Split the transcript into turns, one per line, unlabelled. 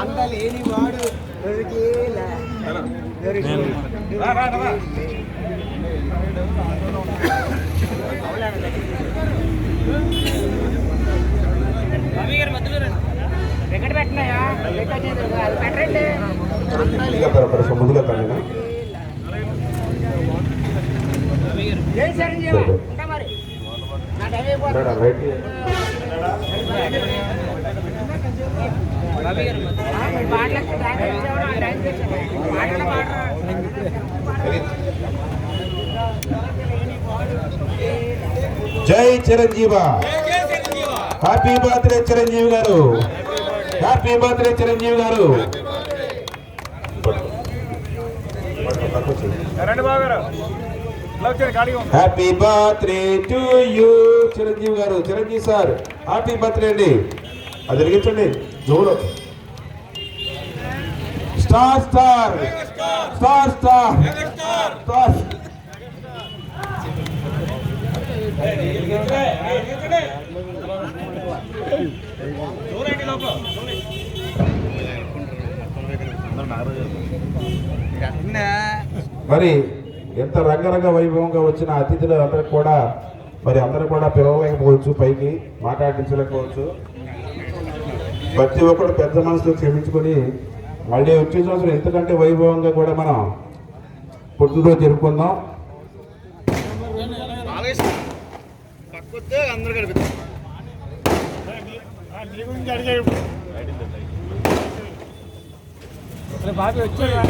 అందలేని వాడు దొరికేలా
ముందుగా జై చిరంజీవ. హ్యాపీ బర్త్డే చిరంజీవి గారు. హ్యాపీ బర్త్డే చిరంజీవి గారు. Happy birthday to you Chiranjeevi గారు. చిరంజీవి సార్ హ్యాపీ బర్త్డే అండి. అది జరిగించండి జోరు. Star star star star star. మరి ఎంత రంగరంగ వైభవంగా వచ్చిన అతిథులు అందరికి కూడా మరి అందరూ కూడా పిలవలేకపోవచ్చు, పైకి మాట్లాడించలేకపోవచ్చు. ప్రతి ఒక్కరు పెద్ద మనసుతో క్షమించుకొని మళ్ళీ వచ్చే సంవత్సరం ఎంతకంటే వైభవంగా కూడా మనం పుట్టినరోజు జరుపుకుందాం.
బాబు వచ్చాడు.